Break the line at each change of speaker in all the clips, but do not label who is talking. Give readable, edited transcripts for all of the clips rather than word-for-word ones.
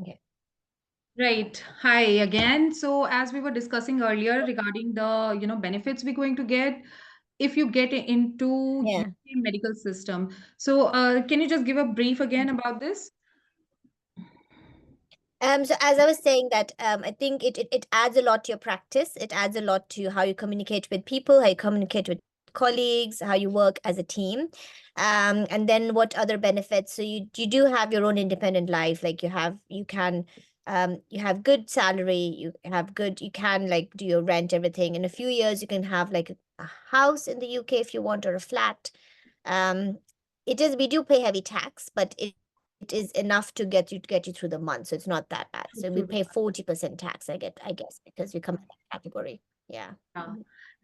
Okay.
Right. Hi again. So as we were discussing earlier regarding the, benefits we're going to get if you get into
Yeah.
UK medical system. So can you just give a brief again about this?
So as I was saying that I think it adds a lot to your practice. It adds a lot to how you communicate with people, how you communicate with colleagues, how you work as a team. And then what other benefits? So you do have your own independent life. Like you have good salary, you can like do your rent, everything. In a few years, you can have like a house in the UK if you want, or a flat. Um, we do pay heavy tax, but it is enough to get you through the month. So it's not that bad. So we
Through the
pay 40% tax, I guess, because we come in that category. Yeah.
Yeah.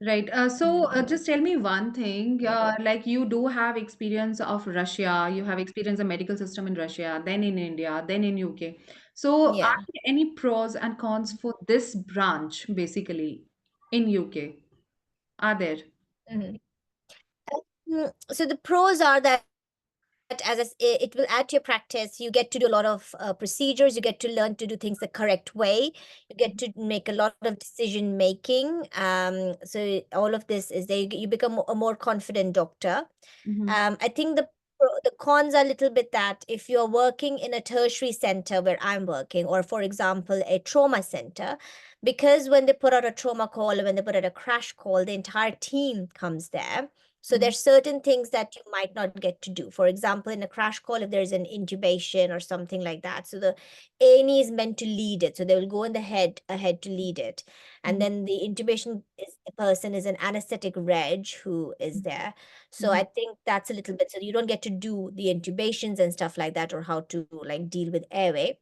Right. So just tell me one thing.
Yeah.
Like you do have experience of Russia, you have experience of medical system in Russia, then in India, then in UK. So are
Yeah.
there any pros and cons for this branch basically in UK? Are there?
Mhm. So the pros are that it will add to your practice. You get to do a lot of procedures. You get to learn to do things the correct way. You get to make a lot of decision making. So all of this is there. You become a more confident doctor.
Mm-hmm.
I think the cons are a little bit that if you're working in a tertiary center where I'm working, or for example, a trauma center, because when they put out a trauma call or when they put out a crash call, the entire team comes there. So there's certain things that you might not get to do. For example, in a crash call, if there's an intubation or something like that, so the A&E is meant to lead it. So they will go in the head ahead to lead it. And
Mm-hmm.
then the intubation person is an anesthetic reg who is there. So
Mm-hmm.
I think that's a little bit, so you don't get to do the intubations and stuff like that, or how to like deal with airway.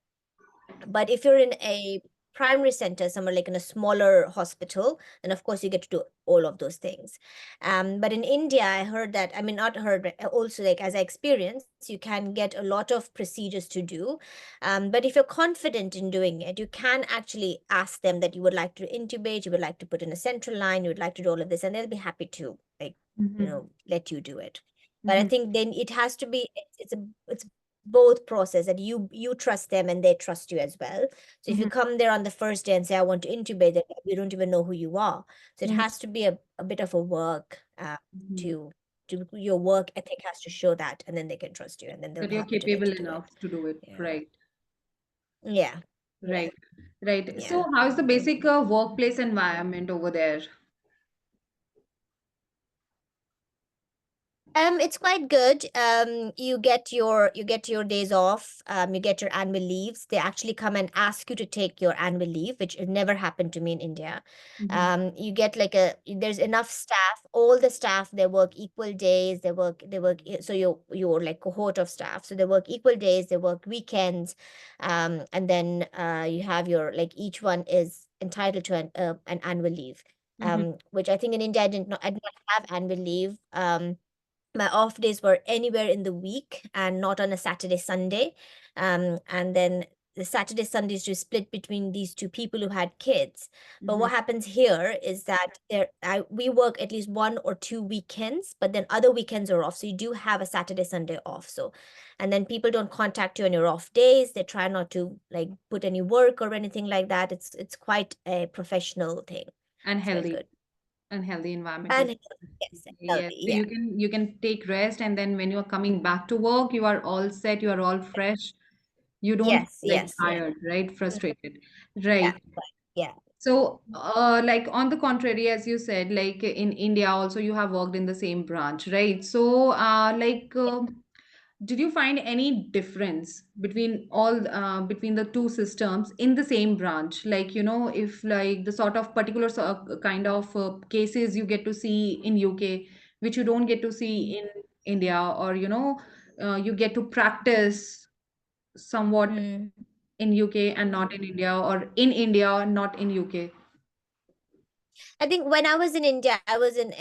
But if you're in a primary center, somewhere like in a smaller hospital, then of course you get to do all of those things. But in India, I heard that, I mean, not heard, but also like as I experienced, you can get a lot of procedures to do. But if you're confident in doing it, you can actually ask them that you would like to intubate, you would like to put in a central line, you would like to do all of this, and they'll be happy to like,
Mm-hmm.
let you do it. But I
Mm-hmm.
think then it has to be, it's both process, that you trust them and they trust you as well. So if you
Mm-hmm.
come there on the first day and say, I want to intubate, then we don't even know who you are. So it
Mm-hmm.
has to be a bit of a work
Mm-hmm.
to your work ethic has to show that, and then they can trust you, and then they'll
That
be
you're
happy to let
capable
you do it.
enough to do it,
Yeah.
right?
Yeah. Yeah.
Right. Right.
Yeah.
So how is the basic workplace environment over there?
It's quite good. You get your days off. You get your annual leaves. They actually come and ask you to take your annual leave, which has never happened to me in India.
Mm-hmm.
You get like there's enough staff. All the staff, they work equal days. So you're like cohort of staff. So they work equal days. They work weekends. And then you have your like each one is entitled to an annual leave.
Mm-hmm.
Which I think in India I did not have annual leave. My off days were anywhere in the week and not on a Saturday, Sunday. And then the Saturday, Sundays just split between these two people who had kids. But
Mm-hmm.
what happens here is that we work at least 1 or 2 weekends, but then other weekends are off. So you do have a Saturday, Sunday off. So, and then people don't contact you on your off days. They try not to like put any work or anything like that. It's quite a professional thing.
And
It's quite
healthy.
good.
And healthy environment over
And yes,
there.
healthy.
Yes. So
Yeah.
you can take rest, and then when you're coming back to work, you are all set, you are all fresh. You don't
Yes,
feel like
yes, yes.
tired, right?
Mm,
Frustrated.
yeah,
Right.
right. Yeah.
So, like on the contrary, as you said, like in India also you have worked in the same branch, right? So, did you find any difference between between the two systems in the same branch? Like, if like the sort of particular kind of cases you get to see in UK, which you don't get to see in India, or you get to practice somewhat
Mm.
in UK and not in India, or in India, not in UK.
I think when I was in India, I was in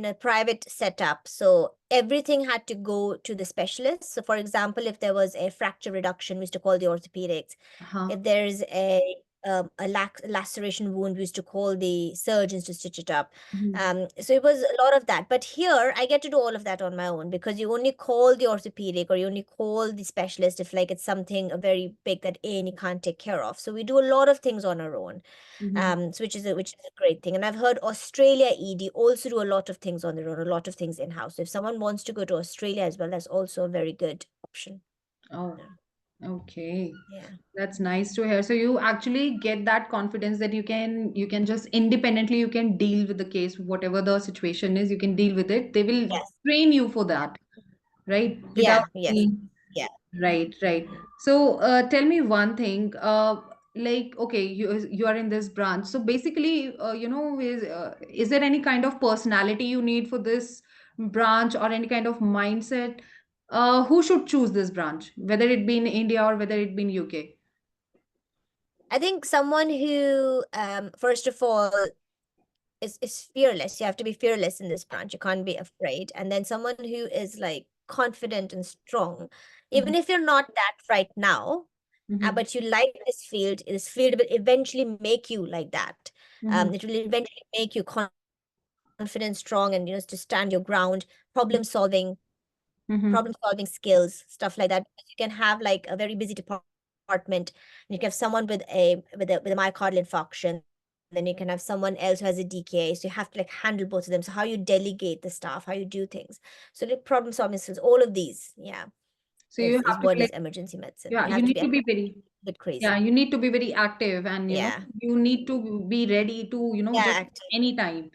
a private setup. So everything had to go to the specialist. So for example, if there was a fracture reduction, we used to call the orthopedics.
Uh-huh.
If there's a laceration wound, we used to call the surgeons to stitch it up.
Mhm.
So it was a lot of that. But here I get to do all of that on my own, because you only call the orthopedic, or you only call the specialist if like it's something very big that A&E can't take care of. So we do a lot of things on our own,
Mhm.
so which is a great thing. And I've heard Australia ED also do a lot of things on their own, a lot of things in house. So if someone wants to go to Australia as well, that's also a very good option.
Oh,
Yeah.
okay.
Yeah.
That's nice to hear. So you actually get that confidence that you can just independently you can deal with the case, whatever the situation is, you can deal with it. They will
Yes.
train you for that, right? Without
Yeah. Yes.
any.
Yeah.
Right, right. So, tell me one thing. Like, okay, you are in this branch. So basically, is there any kind of personality you need for this branch or any kind of mindset? Who should choose this branch, whether it be in India or whether it be in UK?
I think someone who, first of all, is fearless. You have to be fearless in this branch. You can't be afraid. And then someone who is like confident and strong,
Mm-hmm.
even if you're not that right now,
Mm-hmm.
but you like this field will eventually make you like that.
Mm-hmm.
It will eventually make you confident, strong, and to stand your ground, problem solving,
Mm-hmm.
problem solving skills, stuff like that. You can have like a very busy department, and you can have someone with a myocardial infarction, then you can have someone else who has a DKA. So you have to like handle both of them. So how you delegate the staff, how you do things. So the problem solving skills, all of these, yeah,
So you
is
have to
what
be
is
like,
emergency medicine.
yeah,
You
you
have to
need
be
to
a
be very,
bit crazy.
yeah, you need to be very active and
Yeah.
you need to be ready to,
Yeah,
just
active.
anytime.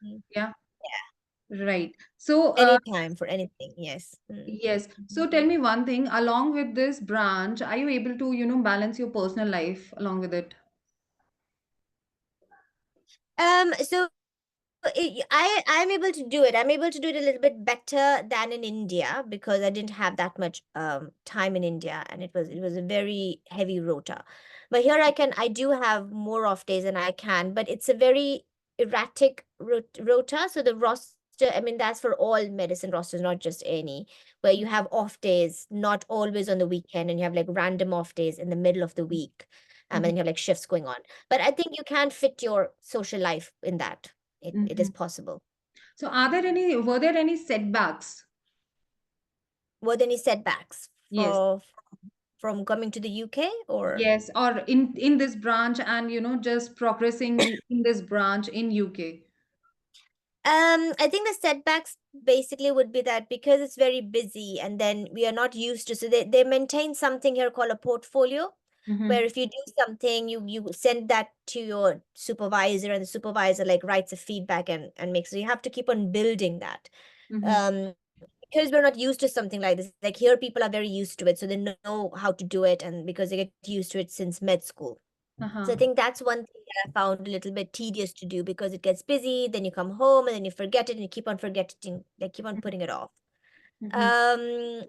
Mm.
Yeah,
Yeah.
right. So,
Anytime for anything. Yes. Mm.
yes.
Mhm.
So tell me one thing, along with this branch, are you able to, balance your personal life along with it?
So I'm able to do it. I'm able to do it a little bit better than in India, because I didn't have that much time in India, and it was a very heavy rota. But here I do have more off days, and I can, but it's a very erratic rota. So the roster, I mean, that's for all medicine rosters, not just any, where you have off days, not always on the weekend, and you have like random off days in the middle of the week. And
Mhm.
then you have like shifts going on. But I think you can fit your social life in that. It is
Mhm.
possible.
So were there any setbacks?
Were there any setbacks
Yes.
from coming to the UK, or?
Yes, or in this branch and just progressing in this branch in UK.
I think the setbacks basically would be that because it's very busy, and then we are not used to, so they maintain something here called a portfolio, where
Mm-hmm.
if you do something, you send that to your supervisor, and the supervisor like writes a feedback and makes, so you have to keep on building that.
Mm-hmm.
Um, because we're not used to something like this. Like here, people are very used to it, so they know how to do it, and because they get used to it since med school. So I
Uh-huh.
think that's one thing that I found a little bit tedious to do, because it gets busy, then you come home and then you forget it, and you keep on forgetting, like keep on putting it off.
Mm-hmm.
Um,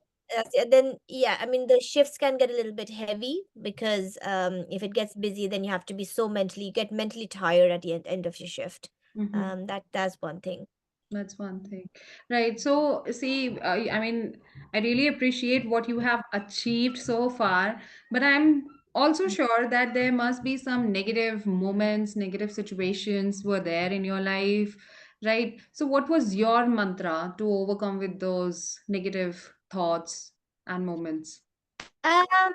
then yeah, I mean the shifts can get a little bit heavy, because if it gets busy, then you have to be so mentally, you get mentally tired at the end of your shift.
Mm-hmm.
That's one thing.
That's one thing. Right. So, see, I mean, I really appreciate what you have achieved so far, but I'm also sure that there must be some negative moments, negative situations were there in your life, right? So, what was your mantra to overcome with those negative thoughts and moments?
Um,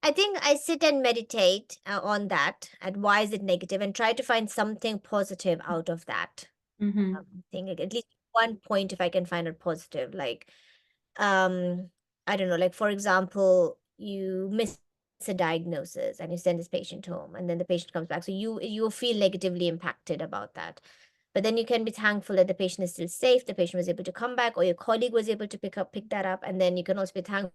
I think I sit and meditate on that, and why is it negative, and try to find something positive out of that.
Mm-hmm.
Thing, like, at least one point, if I can find it positive, like um I don't know, like for example, you miss a diagnosis and you send this patient home, and then the patient comes back, so you feel negatively impacted about that. But then you can be thankful that the patient is still safe, the patient was able to come back, or your colleague was able to pick that up, and then you can also be thankful.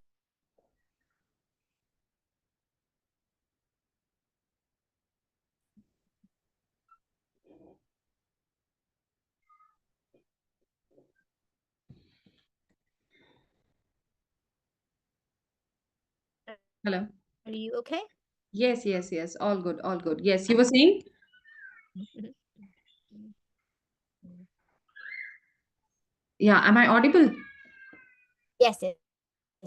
Hello.
Are you okay?
Yes, yes, yes. All good, all good. Yes, you were saying? Yeah. Am I audible?
Yes, yes,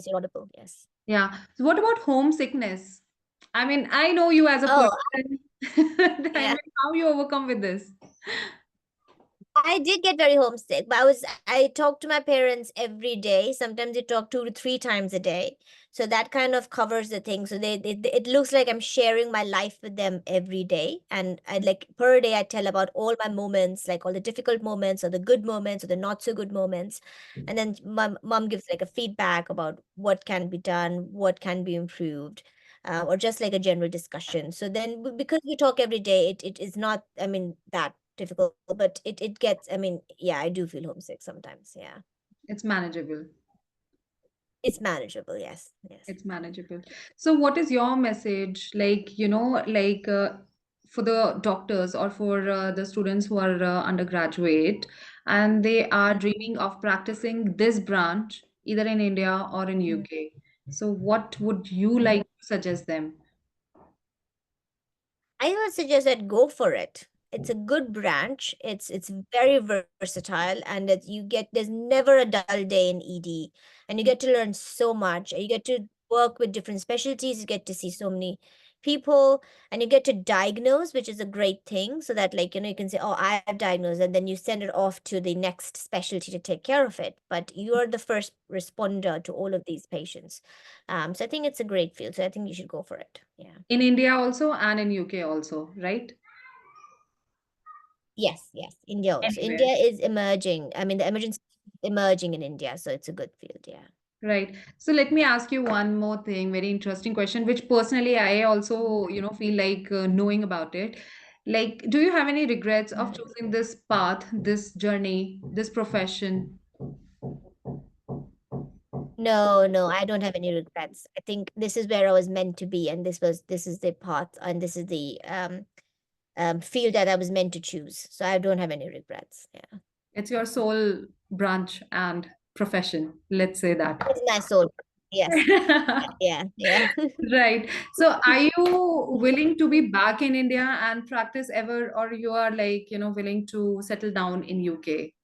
you're audible, yes.
Yeah. So, what about homesickness? I mean, I know you as a
Oh,
person. I
yeah.
mean, how you overcome with this?
I did get very homesick, but I talk to my parents every day. Sometimes I talk 2 to 3 times a day. So that kind of covers the thing. So it looks like I'm sharing my life with them every day. And I like per day I tell about all my moments, like all the difficult moments or the good moments or the not so good moments. And then my mom gives like a feedback about what can be done, what can be improved. Or just like a general discussion. So then, because we talk every day, it is not, I mean, that difficult, but it gets, I mean, yeah, I do feel homesick sometimes. Yeah.
It's manageable.
It's manageable. Yes. Yes.
It's manageable. So, what is your message? Like, for the doctors or for the students who are undergraduate and they are dreaming of practicing this branch either in India or in
Mhm.
UK. So, what would you like to suggest them?
I would suggest that go for it. It's a good branch. It's very versatile, and that you get there's never a dull day in ED, and you get to learn so much. You get to work with different specialties. You get to see so many people, and you get to diagnose, which is a great thing. So that like you can say, "Oh, I have diagnosed," and then you send it off to the next specialty to take care of it. But you are the first responder to all of these patients. So I think it's a great field. So I think you should go for it. Yeah.
In India also and in UK also, right?
Yes, yes. India also.
Anywhere.
India is emerging. I mean, the emergency is emerging in India, so it's a good field. Yeah.
Right. So let me ask you one more thing, very interesting question, which personally I also, feel like knowing about it. Like, do you have any regrets of
Mhm.
choosing this path, this journey, this profession?
No, no, I don't have any regrets. I think this is where I was meant to be, and this is the path, and this is the field that I was meant to choose. So I don't have any regrets. Yeah.
It's your sole branch and profession, let's say that.
It's my soul. Yes. Yeah. Yeah.
Right. So are you willing to be back in India and practice ever, or you are like, willing to settle down in UK?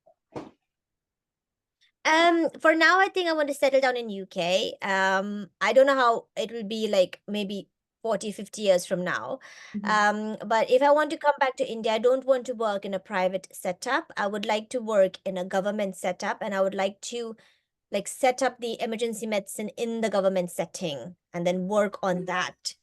For now, I think I want to settle down in UK. I don't know how it will be like maybe 40, 50 years from now.
Mhm.
But if I want to come back to India, I don't want to work in a private setup. I would like to work in a government setup, and I would like to like set up the emergency medicine in the government setting and then work on that.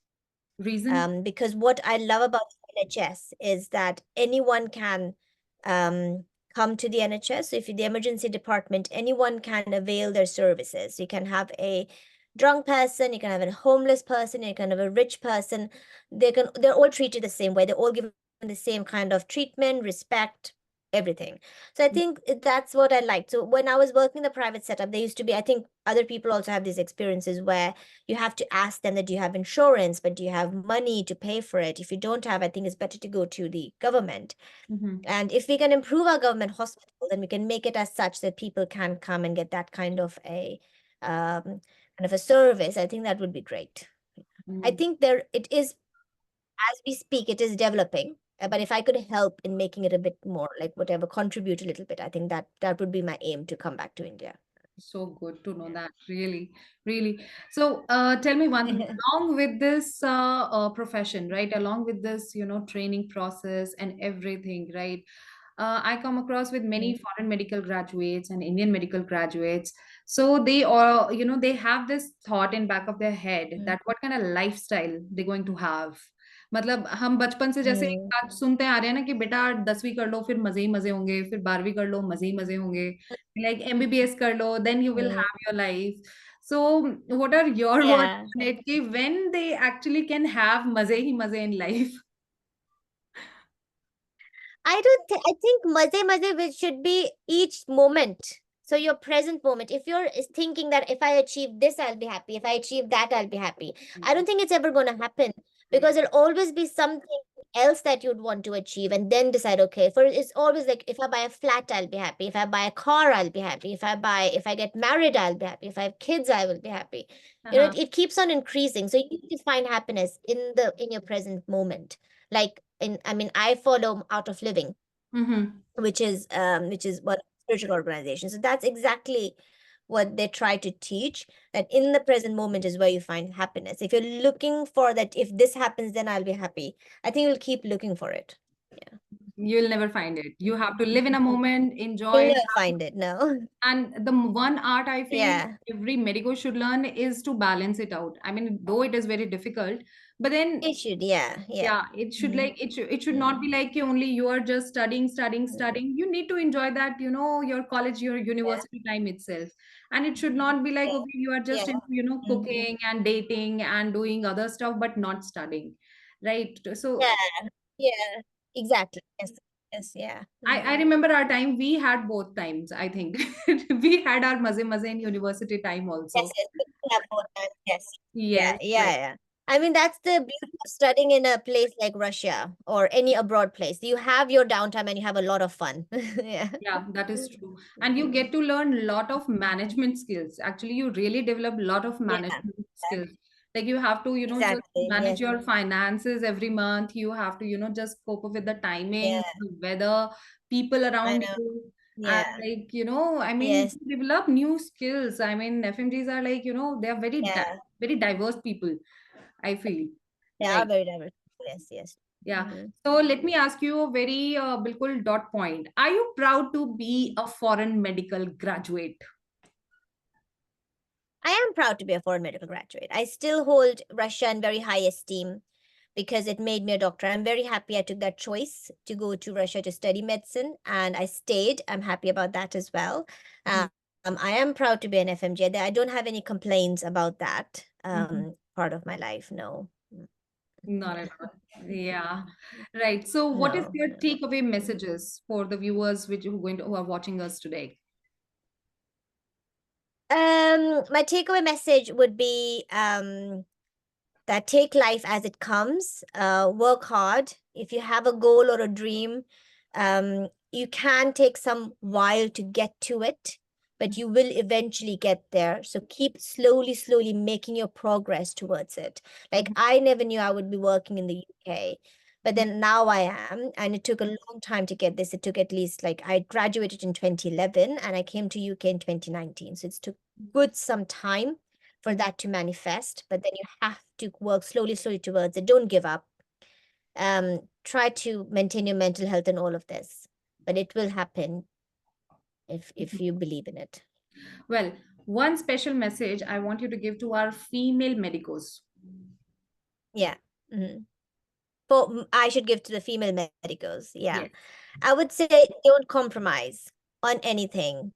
Reason?
Because what I love about the NHS is that anyone can um, come to the NHS. So if you're the emergency department, anyone can avail their services. You can have a drunk person, you can have a homeless person, you can have a rich person. They're all treated the same way. They're all given the same kind of treatment, respect, everything. So I think that's what I liked. So when I was working in the private setup, there used to be, I think other people also have these experiences where you have to ask them that do you have insurance, but do you have money to pay for it? If you don't have, I think it's better to go to the government.
Mhm.
And if we can improve our government hospital, then we can make it as such that people can come and get that kind of a service. I think that would be great. I
Mm.
think there it is as we speak, it is developing. But if I could help in making it a bit more, like whatever, contribute a little bit, I think that would be my aim to come back to India.
So good to know
Yeah.
that, really, really. So, tell me one thing, along with this profession, right? Along with this, training process and everything, right? I come across with many
Mm,
foreign medical graduates and Indian medical graduates. So they all, they have this thought in back of their head
mm,
that what kind of lifestyle they're going to have. मतलब हम बचपन से जैसे एक
mm,
बात सुनते आ रहे हैं ना कि बेटा 10वीं कर लो फिर मजे ही मजे होंगे फिर 12वीं कर लो मजे ही मजे होंगे like MBBS kar lo, then you will
mm.
have your life. So, what are your words
Yeah.
on it? Ki when they actually can have maze hi maze in life?
I think maze which should be each moment. So your present moment. If you're is thinking that if I achieve this, I'll be happy. If I achieve that, I'll be happy. I don't think it's ever gonna happen
Mm,
because there'll always be something else that you'd want to achieve and then decide, okay, for it's always like if I buy a flat, I'll be happy. If I buy a car, I'll be happy. If I get married, I'll be happy. If I have kids, I will be happy.
uh-huh.
It keeps on increasing. So you need to find happiness in your present moment. Like I mean, I follow Art of Living,
Mm-hmm.
which is what spiritual organization. So that's exactly what they try to teach, that in the present moment is where you find happiness. If you're looking for that, if this happens, then I'll be happy, I think you'll keep looking for it. Yeah.
You'll never find it. You have to live in a moment, enjoy
You'll
it.
never find it. No.
And the one art I feel
Yeah.
every medico should learn is to balance it out. I mean, though it is very difficult, but then
It should. Yeah. Yeah.
yeah, it should
Mm-hmm.
like it should not be like only you are just studying, studying,
Mm-hmm.
studying. You need to enjoy that, your college, your
Yeah.
university time itself. And it should not be like,
Yeah.
okay, you are just
Yeah.
into,
Mm-hmm.
cooking and dating and doing other stuff, but not studying. Right. So
Yeah. Yeah. Exactly. Yes. Yes. Yeah.
I
Mm-hmm.
remember our time, we had both times, I think. We had our maze in university time
Yes.
also.
Yes. We can have both times. Yes. Yeah.
Yes,
Yeah.
right.
Yeah. I mean, that's the beauty of studying in a place like Russia or any abroad place. You have your downtime and you have a lot of fun. Yeah.
Yeah, that is true. And you get to learn a lot of management skills. Actually, you really develop a lot of
Yeah.
management skills. Like you have to, just
Exactly.
manage
Yes.
your finances every month. You have to, just cope up with the
Yeah.
timings, the weather, people
I
around
know.
you. And
Yeah.
like, I mean,
Yes.
you develop new skills. I mean, FMGs are like, they are
Yeah.
very diverse people, I feel.
They are
Right.
very diverse. Yes. Yes.
Yeah.
Hmm.
So let me ask you a very bilkul dot point. Are you proud to be a foreign medical graduate?
I am proud to be a foreign medical graduate. I still hold Russia in very high esteem because it made me a doctor. I'm very happy I took that choice to go to Russia to study medicine, and I stayed. I'm happy about that as well.
Mhm.
I am proud to be an FMG. I don't have any complaints about that
Mhm.
part of my life. No.
Not at all. Yeah. Right. So what is
No,
your
no.
takeaway messages for the viewers who are watching us today?
My takeaway message would be that take life as it comes, work hard. If you have a goal or a dream, you can take some while to get to it, but you will eventually get there. So keep slowly making your progress towards it. Like
Mhm.
I never knew I would be working in the UK, but
Mhm.
then now I am, and it took a long time to get this. It took at least like I graduated in 2011 and I came to UK in 2019. So it took good some time for that to manifest, but then you have to work slowly towards it. Don't give up. Try to maintain your mental health and all of this, but it will happen if you believe in it.
Well, one special message I want you to give to our female medicos.
Yeah. Mhm. I should give to the female medicals. Yeah.
Yes.
I would say don't compromise on anything.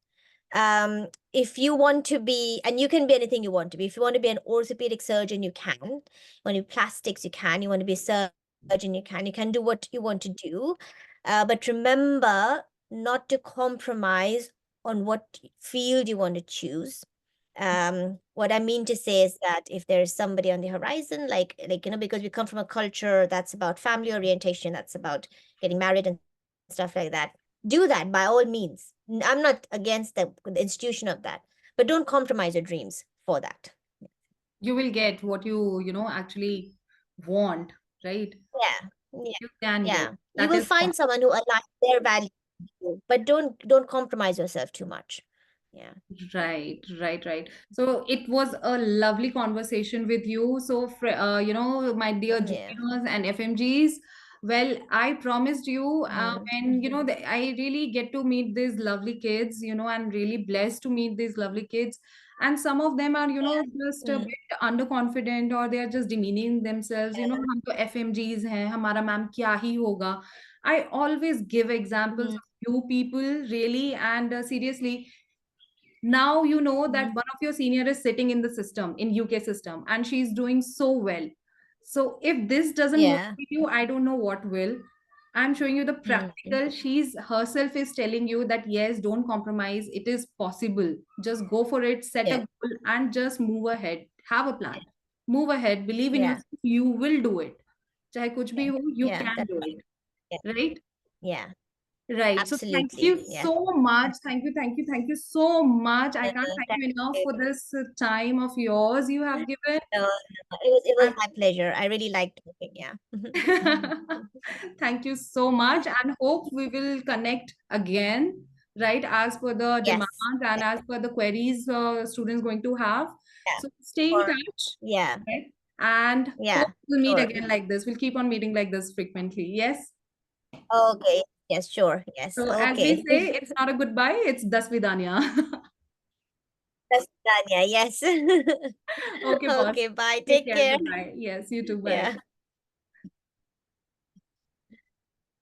If you want to be, and you can be anything you want to be. If you want to be an orthopedic surgeon, you can. You want to be plastics, you can. You want to be a surgeon, you can. You can do what you want to do. But remember not to compromise on what field you want to choose. What I mean to say is that if there's somebody on the horizon, because we come from a culture that's about family orientation, that's about getting married and stuff like that, do that by all means. I'm not against the institution of that, but don't compromise your dreams for that.
You will get what you actually want, right?
Yeah, yeah,
You can get.
yeah. You
That
will
is
find someone who aligns their values, with you, but don't compromise yourself too much. Yeah,
right, right, right. So it was a lovely conversation with you. So, my dear
yeah,
juniors and FMGs, well, I promised you,
mm,
and I really get to meet these lovely kids. I'm really blessed to meet these lovely kids. And some of them are,
yeah,
just a
mm,
bit underconfident, or they are just demeaning themselves.
yeah,
हम तो FMGs हैं, हमारा ma'am क्या ही होगा. I always give examples
mm,
of you people, really, and seriously, now you know that
mm,
one of your senior is sitting in the system in UK system and she's doing so well. So if this doesn't
yeah,
motivate you, I don't know what will. I'm showing you the
mm,
practical. She's herself is telling you that yes, don't compromise, it is possible. Just go for it, set a
yeah,
goal and just move ahead. Have a plan, move ahead, believe in
yeah,
yourself, you will do it. Chahe kuch bhi
yeah,
ho, you
yeah.
can
That's
do
right. Yeah,
it, right?
yeah,
Right. So thank
absolutely.
you
Yeah.
so much. Thank you so much. I can't thank
Thank
you enough
you.
for this time of yours you have given.
No, no, it was
And
my pleasure. I really liked talking. Yeah.
thank you so much and hope we will connect again. right? As per the
Yes.
demands and as per the queries students going to have.
Yeah.
So stay in
Or
touch,
yeah.
right? And
Yeah.
hope we'll meet
Sure.
again like this. We'll keep on meeting like this frequently. Yes.
Okay. Yes, sure. Yes.
So as we
Okay.
say, it's not a goodbye, it's das vidanya.
That's Tanya. Yes.
Okay, boss.
Okay. Bye.
Take
Take
care.
care.
Bye bye. Yes, you too. Bye.
Yeah.